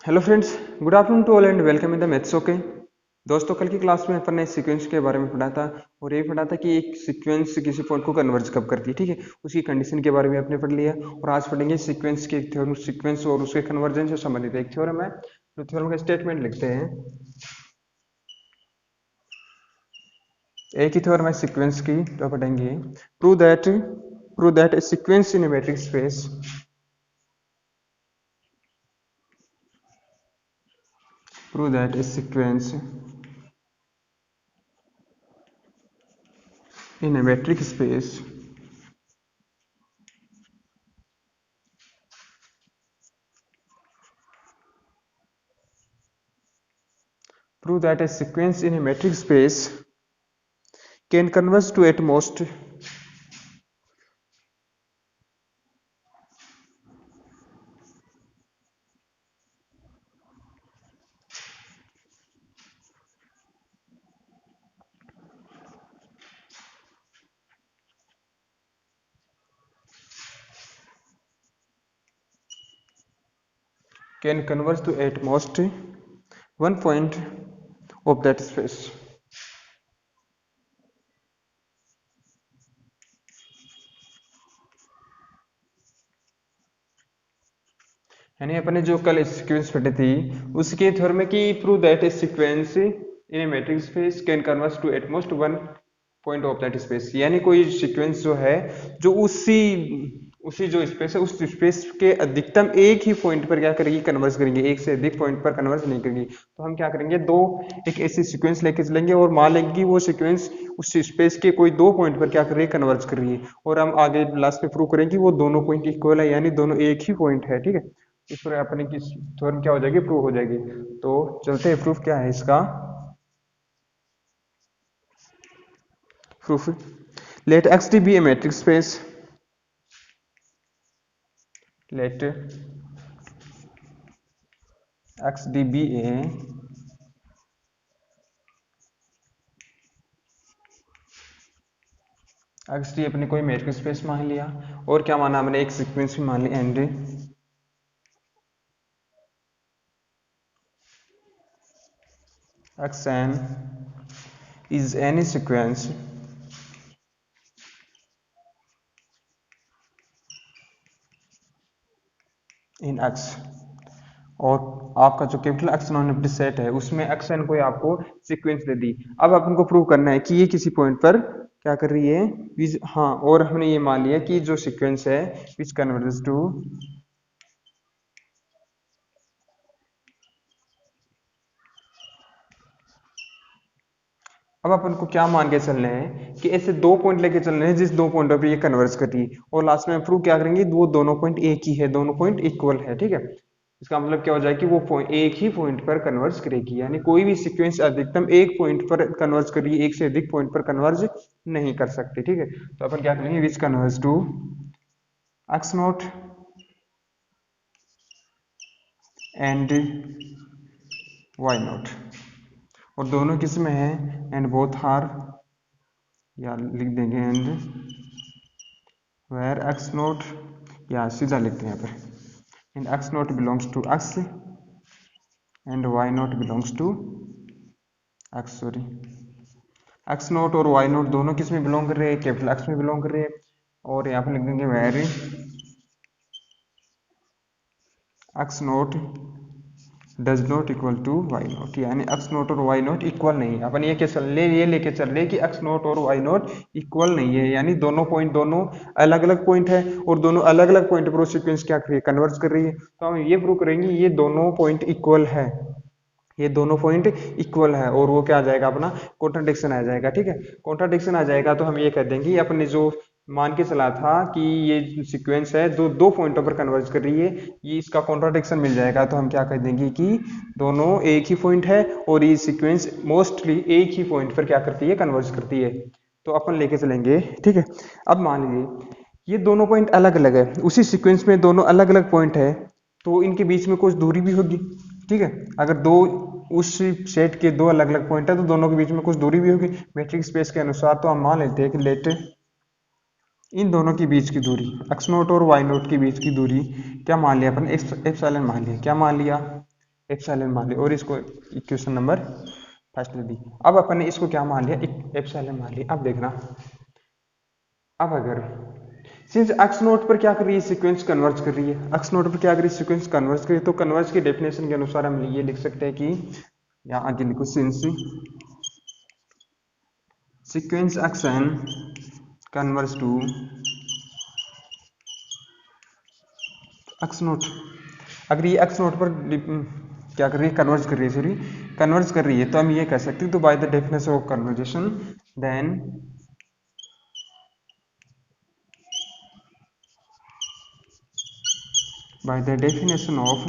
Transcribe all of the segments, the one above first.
Hello friends, good afternoon to all and welcome in the maths okay. दोस्तों, कल की class में अपन ने सीक्वेंस के बारे में पढ़ा था और ये पढ़ा था कि एक सीक्वेंस किसी पॉइंट को कन्वर्ज कब करती है। ठीक है, उसकी कंडीशन के बारे में आपने पढ़ लिया और आज पढ़ेंगे सीक्वेंस के थ्योरम, सीक्वेंस और उसके कन्वर्जन से संबंधित एक थ्योरम है। तो थ्योरम का स्टेटमेंट लिखते हैं। एक ही थ्योरम है सीक्वेंस की, तो पढ़ेंगे prove that a sequence in A matrix space prove that a sequence in a metric space prove that a sequence in a metric space can converge to at most one point of that space। यानी अपने जो कल sequence पढ़ी थी उसके theorem में कि prove that a sequence in a metric space can converge to at most one point of that space. यानी कोई सीक्वेंस जो है जो उसी उसी जो स्पेस है उस स्पेस के अधिकतम एक ही पॉइंट पर क्या करेगी, कन्वर्ज करेंगे, एक से अधिक पॉइंट पर कन्वर्ज नहीं करेंगी। तो हम क्या करेंगे, एक ऐसी सीक्वेंस लेके चलेंगे और मान लेंगे कि वो सीक्वेंस उस स्पेस के कोई दो पॉइंट पर क्या कर रही है, कन्वर्ज कर रही है। और हम आगे लास्ट में प्रूव करेंगे कि वो दोनों पॉइंट इक्वल है, यानी दोनों एक ही पॉइंट है। ठीक है, इस पर अपने की थ्योरम क्या हो जाएगी, प्रूव हो जाएगी। तो चलते हैं, प्रूफ क्या है इसका। Proof, let X D be a matrix space, let X D be a X D अपने कोई मैट्रिक्स स्पेस मान लिया और क्या माना हमने, एक सीक्वेंस भी मान लिया and X N is any sequence in X. और आपका जो capital X non empty set है उसमें एक्स एन कोई आपको सीक्वेंस दे दी। अब अपन को प्रूव करना है कि ये किसी पॉइंट पर क्या कर रही है, हाँ, और हमने ये मान लिया कि जो सीक्वेंस है विच कन्वर्जेस टू, अब अपन को क्या मान के चलना है कि ऐसे दो पॉइंट लेके चलने हैं जिस दो पॉइंटों पे ये कन्वर्ज कर रही है और लास्ट में प्रूव क्या करेंगे, वो दोनों पॉइंट एक ही है, दोनों पॉइंट इक्वल है। ठीक है, इसका मतलब क्या हो जाए कि वो पॉइंट एक ही पॉइंट पर कन्वर्ज करेगी। यानी कोई भी सीक्वेंस अधिकतम एक पॉइंट पर कन्वर्ज कर रही है, एक से अधिक पॉइंट पर कन्वर्ज नहीं कर सकती। ठीक है, तो अपन क्या करेंगे, which converge to X nought and Y nought, और दोनों किस में है, एंड बोथ आर, या लिख देंगे एंड वेयर एक्स नोट, या सीधा लिखते हैं यहाँ पर, and X naught belongs to X and Y naught belongs to X, sorry, X naught और वाई नोट दोनों किस में बिलोंग कर रहे हैं, कैपिटल एक्स में बिलोंग कर रहे हैं। और यहाँ पर लिख देंगे where X naught does not equal to Y naught, यानी एक्स नोट और वाई नोट इक्वल नहीं है। अपन ये लेके चल रहे कि एक्स नोट और वाई नोट इक्वल नहीं है, यानी दोनों पॉइंट दोनों अलग अलग पॉइंट है और दोनों अलग अलग पॉइंट पर सीक्वेंस क्या कर रही है, कन्वर्ज कर रही है। तो हम ये प्रूव करेंगे ये दोनों पॉइंट इक्वल है, ये दोनों पॉइंट इक्वल है, और वो क्या आ जाएगा, अपना कॉन्ट्राडिक्शन आ जाएगा। ठीक है, कॉन्ट्राडिक्शन आ जाएगा तो हम ये कह देंगे अपने जो मान के चला था कि ये सीक्वेंस है दो दो पॉइंटों पर कन्वर्ज कर रही है, ये इसका कॉन्ट्राडिक्शन मिल जाएगा। तो हम क्या कह देंगे कि दोनों एक ही पॉइंट है और ये सीक्वेंस मोस्टली एक ही पॉइंट पर क्या करती है, कन्वर्ज करती है। तो अपन लेके चलेंगे। ठीक है, अब मान लीजिए ये दोनों पॉइंट अलग अलग है, उसी सीक्वेंस में दोनों अलग अलग पॉइंट है, तो इनके बीच में कुछ दूरी भी होगी। ठीक है, अगर दो उस सेट के दो अलग अलग पॉइंट है तो दोनों के बीच में कुछ दूरी भी होगी मैट्रिक्स स्पेस के अनुसार। तो हम मान लेते हैं कि लेट इन दोनों के बीच की दूरी, एक्स नोट और वाई नोट के बीच की दूरी क्या मान लिया अपन, एप्सिलॉन मान लिया। क्या मान लिया, एप्सिलॉन मान लिया और इसको इक्वेशन नंबर फर्स्ट में दी। अब अपन ने इसको क्या मान लिया, एप्सिलॉन मान लिया। अब देखना, अब अगर सिंस अक्स नोट पर क्या कर रही है, सीक्वेंस कन्वर्ज कर रही है, अक्स नोट पर क्या कर रही है, सीक्वेंस कन्वर्ज कर रही है, तो कन्वर्ज की डेफिनेशन के अनुसार हम ये लिख सकते हैं कि यहाँ आगे लिखो, since sequence X N converge to X naught. अगर ये अक्स नोट पर क्या कर रही है, कन्वर्ज कर रही है, सॉरी कन्वर्ज कर रही है, तो हम ये कह सकते हैं, तो by the definition of convergence then by the definition of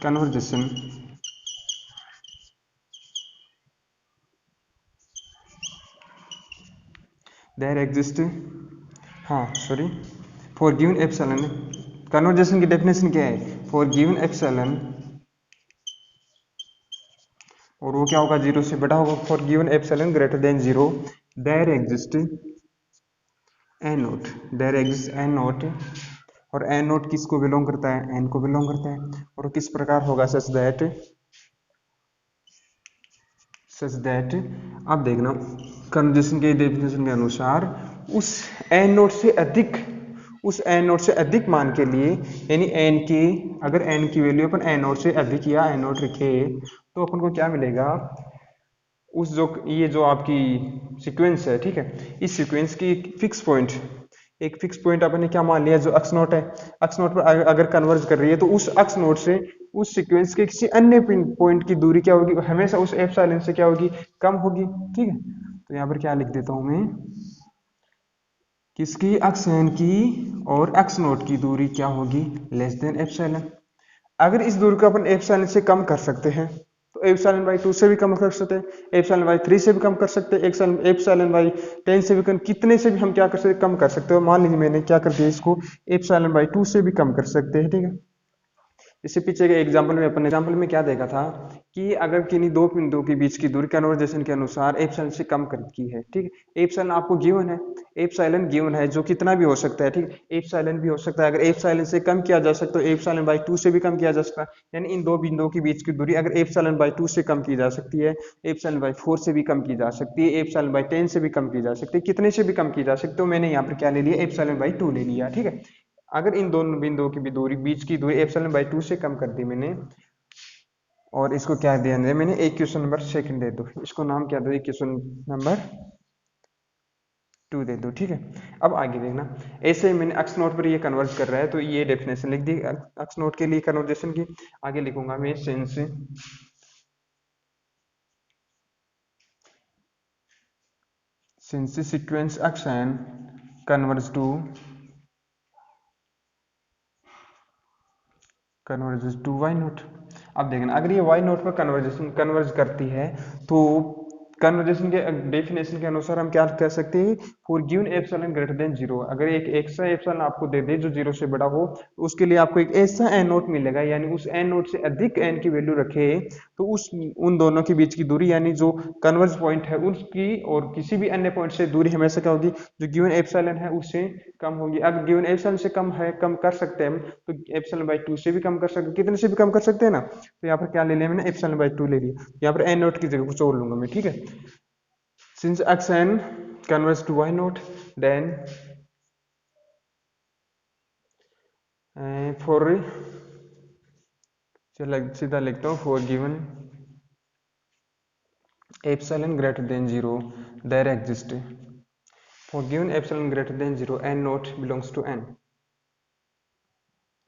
conversion there exist, हाँ sorry, for given epsilon, convergence की डेफिनेशन क्या है, फॉर गिवन एप्सिलॉन, और वो क्या होगा, जीरो से बड़ा होगा, for given epsilon greater than zero there exist N naught, there exist N naught, और एन नोट किसको बिलोंग करता है, एन को बिलोंग करता है, और किस प्रकार होगा, सच दैट, अब देखना कन्वर्जेशन के डेफिनेशन के अनुसार उस एन नोट से अधिक, उस एन नोट से अधिक मान के लिए, यानी एन की, अगर एन की वैल्यू अपन एन नोट से अधिक या एन नोट रखे तो अपन को क्या मिलेगा, उस जो ये जो आपकी सीक्वेंस है, ठीक है, इस सीक्वेंस की एक फिक्स पॉइंट अपन ने क्या मान लिया, जो अक्स नोट है, अक्स नोट पर अगर कन्वर्ज कर रही है, तो उस अक्स नोट से उस सीक्वेंस के किसी अन्य पॉइंट की दूरी क्या होगी, हमेशा उस एप्सिलॉन से क्या होगी, कम होगी, ठीक है। तो यहाँ पर क्या लिख देता हूं मैं, किसकी, अक्स एन की और अक्स नोट की दूरी क्या होगी, लेस देन एप्सिलॉन। अगर इस दूरी को अपन एप्सिलॉन से कम कर सकते हैं, तो एप्सिलॉन बाई 2 से भी कम कर सकते हैं, एप्सिलॉन बाई 3 से भी कम कर सकते हैं, एप्सिलॉन बाई 10 से भी कम, कितने से भी हम क्या कर सकते हैं, कम कर सकते हो। मान लीजिए मैंने क्या कर दिया, इसको एप्सिलॉन बाई 2 से भी कम कर सकते हैं, ठीक है। इससे पीछे के एग्जाम्पल में, अपन एग्जाम्पल में क्या देखा था कि अगर किन्हीं दो बिंदुओं के बीच की दूरी कन्वर्जेशन के अनुसार एप्सिलॉन से कम कर की है, ठीक है, एप्सिलॉन आपको गिवन है, एप्सिलॉन गिवन है जो कितना भी हो सकता है, ठीक है, एप्सिलॉन भी हो सकता है, अगर एप्सिलॉन से कम किया जा सकता है तो एप्सिलॉन बाई 2 से भी कम किया जा सकता है, यानी इन दो बिंदुओं के बीच की दूरी अगर एप्सिलॉन बाई 2 से कम की जा सकती है, एप्सिलॉन बाई 4 से भी कम की जा सकती है, एप्सिलॉन बाई 10 से भी कम की जा सकती है, कितने से भी कम की जा सकती है, तो मैंने यहाँ पर क्या ले लिया, एप्सिलॉन बाई 2 ले लिया, ठीक है। अगर इन दोनों बिंदुओं की भी दूरी, बीच की दूरी एप्सिलॉन बाई 2 से कम कर दी मैंने, और इसको क्या दिया मैंने, इक्वेशन नंबर सेकंड दे दो, इसको नाम क्या दो, इक्वेशन नंबर 2 दे दो, ठीक है। अब आगे देखना, ऐसे ही मैंने अक्स नोट पर ये कन्वर्ज कर रहा है, तो ये डेफिनेशन लिख दी अक्स नोट के लिए कन्वर्जेशन की। आगे लिखूंगा मैं, since sequence X N converge to Y naught. अब देखना, अगर ये वाई नोट पर कन्वर्ज करती है, तो कन्वर्जेशन के डेफिनेशन के अनुसार हम क्या कह सकते हैं, for given epsilon greater than zero, अगर एक ऐसा एप्सिलॉन आपको दे दे जो जीरो से बड़ा हो, तो उसके लिए आपको एक ऐसा एन नोट मिलेगा, यानी उस एन नोट से अधिक एन की वैल्यू रखे, तो उस उन दोनों के बीच की दूरी, यानी जो कन्वर्ज पॉइंट है उसकी और किसी भी अन्य पॉइंट से दूरी हमेशा क्या होगी, जो गिवन एप्सिलॉन है उससे कम होगी। अगर गिवन एप्सिलॉन से कम है, कम कर सकते हैं हम, तो एप्सिलॉन बाई 2 से भी कम कर सकते हैं, कितने से भी कम कर सकते हैं ना। तो यहाँ पर क्या ले लिया मैंने, एप्सिलॉन बाई 2 ले लिया, यहाँ पर एन नोट की जगह कुछ और लूंगा मैं, ठीक है। Since X N converge to Y naught, then for, चलो सीधा लिखता हूँ, for given epsilon greater than zero there exist, for given epsilon greater than zero N naught belongs to N.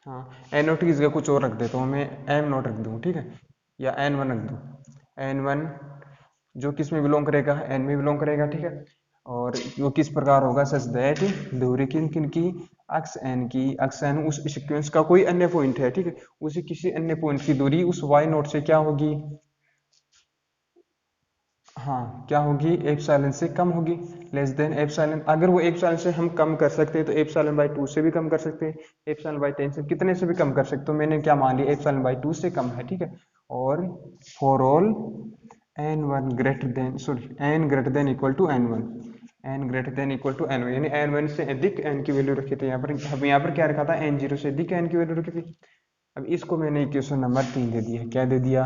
हाँ, एन नोट की जगह कुछ और रख देता हूँ मैं, एम नोट रख दूँ, ठीक है, या एन वन रख दूँ, एन वन जो किस में बिलोंग करेगा, एन में बिलोंग करेगा, ठीक है। और वो किस प्रकार होगा, सच दैट दूरी किन किन की, अक्स एन की, अक्स एन उस सीक्वेंस का कोई अन्य पॉइंट है, ठीक है, उसी किसी अन्य पॉइंट की दूरी उस वाई नोट से क्या होगी, हाँ क्या होगी, एप्सिलॉन से कम होगी, लेस देन एप्सिलॉन। अगर वो एप्सिलॉन से हम कम कर सकते हैं, तो एप्सिलॉन बाई 2 से भी कम कर सकते हैं, एप्सिलॉन बाई 10 से, कितने से भी कम कर सकते हो, मैंने क्या मान लिया, एप्सिलॉन बाई 2 से कम है, ठीक है। और for all N one greater than, sorry N greater than equal to N one, N greater than equal to N one, यानी एन वन से अधिक एन की वैल्यू रखी थी, यहाँ पर क्या रखा था, एन जीरो से अधिक एन की वैल्यू रखी थी। अब इसको मैंने इक्वेशन नंबर 3 दे दिया। क्या दे दिया?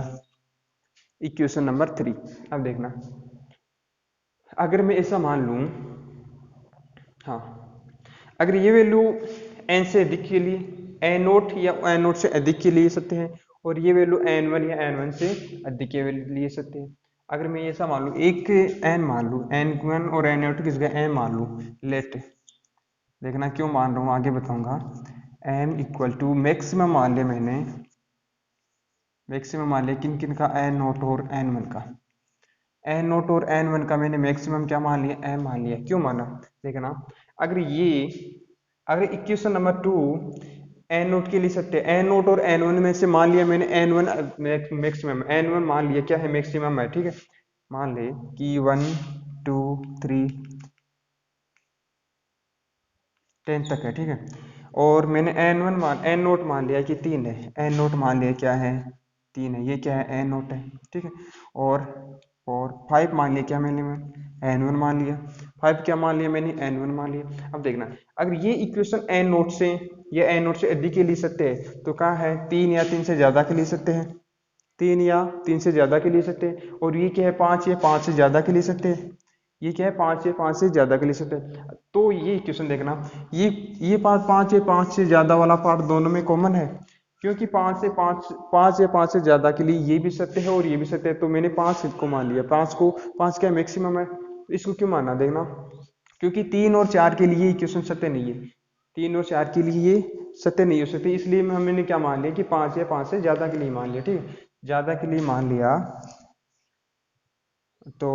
Equation number 3। अब देखना, अगर मैं ऐसा मान लूँ, हाँ, अगर ये वैल्यू एन से अधिक के लिए एन नोट या एन नोट से अधिक के लिए सकते हैं, और ये वैल्यू एन वन या एन वन से अधिक के लिए सकते हैं। अगर मैं ऐसा मान लूँ, एक एन मान लूँ, एन वन और एन नोट की जगह एन मान लूँ, लेट, देखना क्यों मान रहा हूँ आगे बताऊंगा। एन इक्वल टू मैक्सिमम मान लिया मैंने, मैक्सिमम मान लिया किन किन का? एन नोट और एन वन का। एन नोट और एन वन का मैंने मैक्सिमम क्या मान लिया? एम मान लिया। क्यों माना? देखना, अगर ये, अगर इक्वेशन नंबर 2 एन नोट के लिए सत्य, एन नोट और एन वन में से मान लिया मैंने N one maximum, N one मान लिया क्या है? मैक्सिमम है, ठीक है। मान ले कि 1 2 3 10 तक है, ठीक है। और मैंने एन नोट मान लिया कि 3 है, एन नोट मान लिया क्या है? 3 है। ये क्या है? एन नोट है, ठीक है। और 5 मान लिया क्या मैंने? एन वन मान लिया। 5 क्या मान लिया मैंने? एन वन मान लिया। अब देखना, अगर ये इक्वेशन एन नोट से या एन नोट से अधिक के लिए सत्य है, तो कहाँ है? 3 या 3 से ज्यादा के लिए सत्य है, 3 या 3 से ज्यादा के लिए सत्य है। और ये क्या है? 5 या 5 से ज्यादा के लिए सत्य है। ये क्या है? 5 या 5 से ज्यादा के लिए सत्य है। तो ये इक्वेशन देखना, ये पार्ट 5 या 5 से ज्यादा वाला पार्ट दोनों में कॉमन है, क्योंकि 5 या 5 से ज्यादा के लिए ये भी सत्य है और ये भी सत्य है। तो मैंने 5 को मान लिया, 5 क्या मैक्सिमम है, तो इसको क्यों माना? देखना, क्योंकि 3 और 4 के लिए इक्वेशन सत्य नहीं है, 3 और 4 के लिए ये सत्य नहीं हो सकते, इसलिए हमने क्या मान लिया कि 5 या 5 से ज्यादा के लिए मान लिया, ठीक है। ज्यादा के लिए मान लिया, तो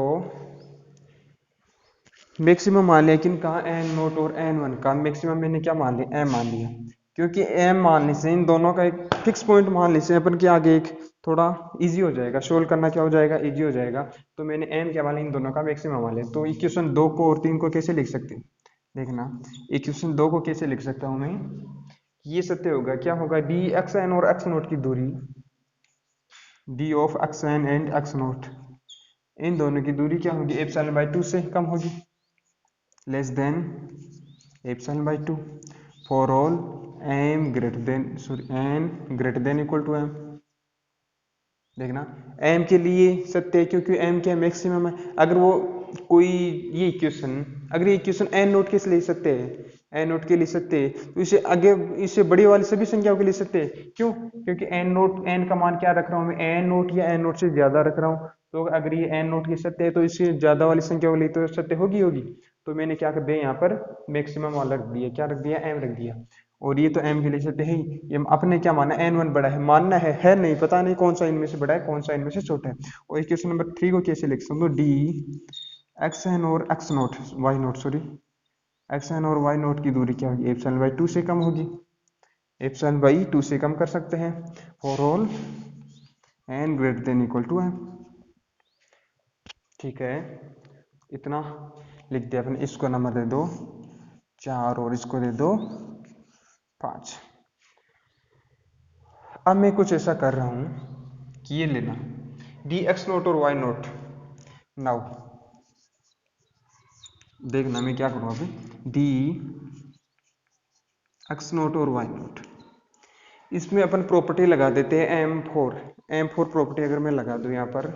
मैक्सिमम मान लिया किन का? एन नोट और एन वन का। मैक्सिमम मैंने क्या मान लिया? एम मान लिया, क्योंकि एम मानने से, इन दोनों का एक फिक्स पॉइंट मानने से अपन के आगे एक थोड़ा इजी हो जाएगा, सोल्व करना क्या हो जाएगा? इजी हो जाएगा। तो मैंने एम क्या मान लिया? इन दोनों का मैक्सिमम मान लिया। तो इक्वेशन 2 को और 3 को कैसे लिख सकते हैं? देखना, इक्वेशन 2 को कैसे लिख सकता हूँ मैं? ये सत्य होगा, क्या होगा? डी एक्स एन और एक्स नोट की दूरी, D of X N and X nought, इन दोनों की दूरी क्या होगी? एप्सिलॉन बाई 2 से कम होगी, less than epsilon by 2 for all M greater than, sorry, N greater than equal to M. देखना, एम के लिए सत्य है, क्योंकि एम क्या मैक्सिमम है। अगर वो कोई ये इक्वेशन, अगर ये इक्वेशन एन नोट के लिए सत्य है, एन नोट के लिए सत्य है, तो इसे आगे, इससे बड़ी वाली सभी संख्याओं के लिए सत्य है। क्यों? क्योंकि एन नोट, एन का मान क्या रख रहा हूँ मैं? एन नोट या एन नोट से ज्यादा रख रहा हूँ। तो अगर ये एन नोट की सत्य है, तो इससे ज्यादा वाली संख्या के लिए तो सत्य होगी। तो मैंने क्या कर दिया यहाँ पर? मैक्सिमम वाला रख दिया। क्या रख दिया? एम रख दिया। और ये तो एम के लिए सत्य है ही। ये अपने क्या माना? एन वन बड़ा है, मानना है नहीं, पता नहीं कौन सा इनमें से बड़ा है, कौन सा इनमें से छोटा है। और इक्वेशन नंबर 3 को कैसे लिख सकते हो? डी एक्स एन और X naught, Y naught, sorry, X N और वाई नोट की दूरी क्या होगी? एप्सिलॉन बाई 2 से कम होगी, एप्सिलॉन बाई 2 से कम कर सकते हैं for all N greater than equal to M. ठीक है, इतना लिख दिया अपने। इसको नंबर दे दो 4 और इसको दे दो 5। अब मैं कुछ ऐसा कर रहा हूं कि ये लेना डी एक्स नोट और वाई नोट। नाउ देखना मैं क्या करूँ अभी, डी एक्स नोट और वाई नोट, इसमें अपन प्रॉपर्टी लगा देते हैं M4 प्रॉपर्टी अगर मैं लगा दूं यहाँ पर,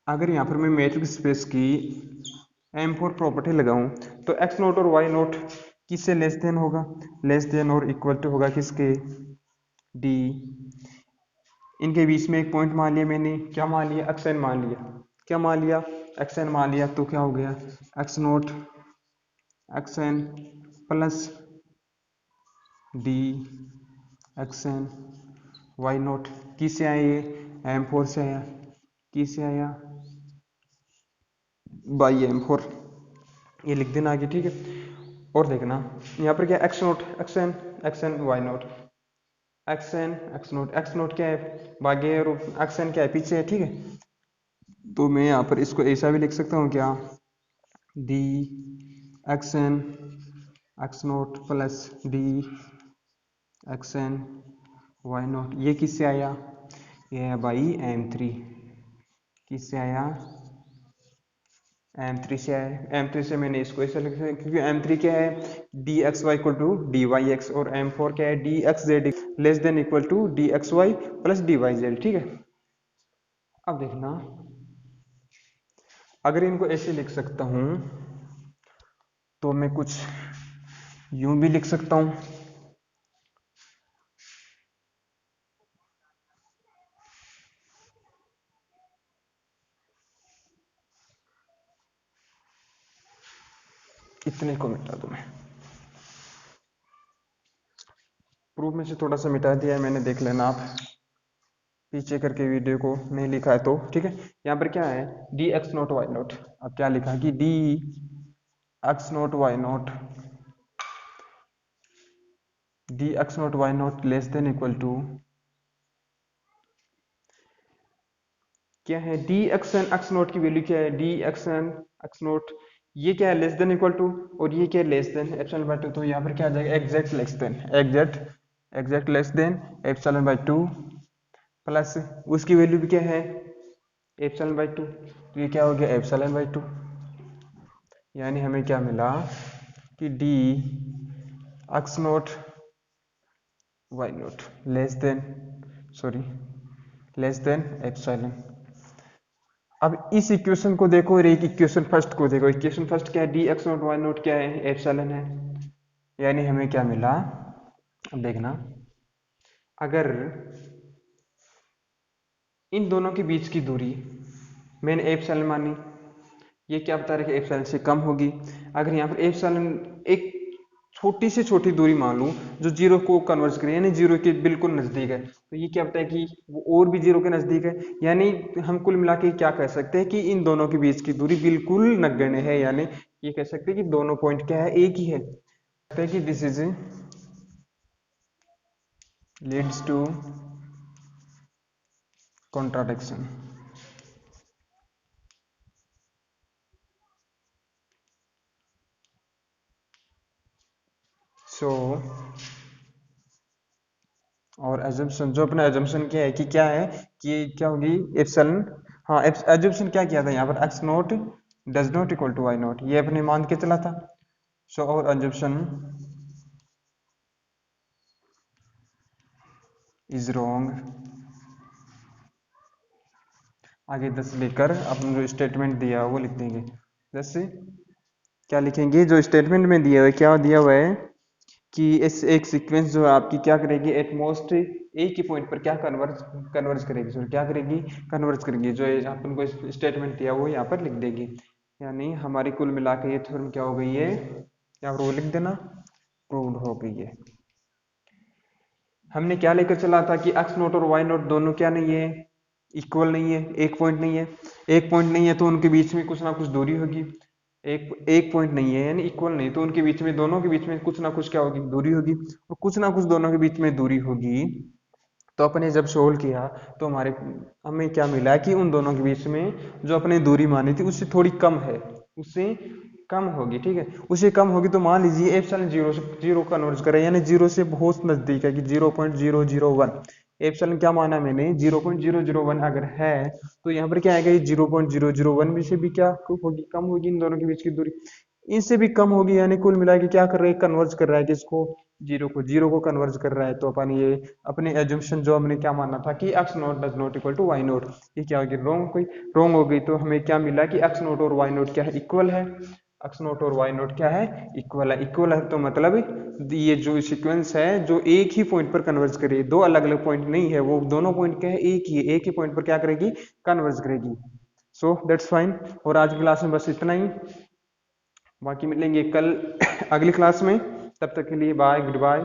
अगर यहाँ पर मैं मैट्रिक्स स्पेस की M4 प्रॉपर्टी लगाऊं, तो एक्स नोट और वाई नोट किससे लेस देन होगा? लेस देन और इक्वल टू होगा किसके? डी, इनके बीच में एक पॉइंट मान लिया मैंने, क्या मान लिया? एक्स एन मान लिया। क्या मान लिया? एक्स एन मान लिया। तो क्या हो गया? X naught X N plus D X N Y naught. किससे आया ये? M4 से आया। किससे आया? By M4। ये लिख देना आगे, ठीक है। और देखना यहाँ पर क्या? X naught X N Y naught, X naught क्या है? भाग्य, और एक्स एन क्या है? पीछे है, ठीक है। तो मैं यहाँ पर इसको ऐसा भी लिख सकता हूँ क्या? D X N X naught plus D X N Y naught. ये किससे आया? ये है बाई M3। किससे आया? M3 से आया है, M3 से मैंने इसको ऐसे लिखा है क्योंकि M3 क्या है, D X Y equal to D Y X, और M4 क्या है, D X Z less than equal to D X Y plus D Y Z. ठीक है, अब देखना, अगर इनको ऐसे लिख सकता हूं तो मैं कुछ यूं भी लिख सकता हूं, इतने को मिटा दूं मैं, प्रूफ में से थोड़ा सा मिटा दिया है मैंने, देख लेना आप पीछे करके वीडियो को, नहीं लिखा है तो ठीक है। यहाँ पर क्या है, D X naught Y naught, अब क्या लिखा है कि D X naught Y naught, D X naught Y naught less than equal to क्या है, D X N X note की वैल्यू क्या है, D X N X naught, ये क्या है लेस देन इक्वल टू, और ये क्या है less than epsilon by two, तो यहाँ पर क्या आ जाएगा exact less than, exact less than epsilon by two, plus उसकी वैल्यू भी क्या है एप्सिलॉन बाय टू, तो ये क्या हो गया एप्सिलॉन बाय टू, यानी हमें क्या मिला कि D X naught Y naught less than, sorry less than epsilon. अब इस इक्वेशन को देखो और एक इक्वेशन फर्स्ट को देखो, इक्वेशन फर्स्ट क्या है, D X naught Y naught क्या है एप्सिलॉन है, यानी हमें क्या मिला, अब देखना, अगर इन दोनों के बीच की दूरी मैंने एप्सिलॉन मानी, ये क्या बता रहा है कि एप्सिलॉन से कम होगी, अगर यहाँ पर एप्सिलॉन एक छोटी से छोटी दूरी मान लूं जो जीरो को कन्वर्ज करे, यानी जीरो के बिल्कुल नजदीक है, तो ये क्या बताए कि वो और भी जीरो के नजदीक है, यानी हम कुल मिला के क्या कह सकते हैं कि इन दोनों के बीच की दूरी बिल्कुल नगण्य है, यानी ये कह सकते हैं कि दोनों पॉइंट क्या है एक ही है, कहते हैं कि this is leads to contradiction. So और एजम्पशन, जो अपना एजम्पशन क्या है कि क्या है कि क्या होगी एप्सिलॉन, हाँ एजम्पशन क्या किया था यहाँ पर, X naught does not equal to Y naught, ये अपने मान के चला था। सो और एजम्पशन इज रॉन्ग, आगे 10 लेकर अपन जो स्टेटमेंट दिया है वो लिख देंगे, जैसे क्या लिखेंगे, जो स्टेटमेंट में दिया हुआ है क्या दिया हुआ है कि इस एक सीक्वेंस जो है आपकी क्या करेगी एटमोस्ट एक ही पॉइंट पर क्या कन्वर्ज करेगी, सॉरी क्या करेगी कन्वर्ज करेगी, जो अपन को स्टेटमेंट दिया वो यहाँ पर लिख देगी, यानी हमारी कुल मिला के ये थ्योरम क्या हो गई है, यहाँ पर वो लिख देना, प्रूव्ड हो गई है। हमने क्या लेकर चला था कि एक्स नोट और वाई नोट दोनों क्या नहीं है, इक्वल नहीं है, एक पॉइंट नहीं है, एक पॉइंट नहीं है तो उनके बीच में कुछ ना कुछ दूरी होगी, एक पॉइंट नहीं है यानी इक्वल नहीं, तो उनके बीच में दोनों के बीच में कुछ ना कुछ क्या होगी दूरी होगी, और कुछ ना कुछ दोनों के बीच में दूरी होगी, तो अपने जब सोल्व किया तो हमें क्या मिला कि उन दोनों के बीच में जो अपने दूरी मानी थी उससे थोड़ी कम है, उससे कम होगी, ठीक है, उससे कम होगी, तो मान लीजिए एप्सिलॉन जीरो से जीरो कन्वर्ज करें, यानी जीरो से बहुत नजदीक है कि 0.001, एप्सिलॉन क्या माना मैंने 0.001 अगर है, तो यहाँ पर क्या आएगा ये 0.001 में से भी क्या होगी कम होगी, इन दोनों के बीच की दूरी इनसे भी कम होगी, यानी कुल मिला के क्या कर रहा है कन्वर्ज कर रहा है किसको, जीरो को कन्वर्ज कर रहा है, तो अपन ये अपने एजम्पशन जो हमने क्या माना था कि X naught does not equal to Y naught, ये क्या होगी रॉन्ग हो गई, तो हमें क्या मिला कि एक्स नोट और वाई नोट क्या है इक्वल है, एक्स नोट और वाई नोट क्या है इक्वल है, तो मतलब ये जो सीक्वेंस है जो एक ही पॉइंट पर कन्वर्ज करेगी, दो अलग अलग पॉइंट नहीं है, वो दोनों पॉइंट क्या है एक ही पॉइंट पर क्या करेगी कन्वर्ज करेगी। सो दैट्स फाइन, और आज की क्लास में बस इतना ही, बाकी मिलेंगे कल अगली क्लास में, तब तक के लिए बाय गुड बाय।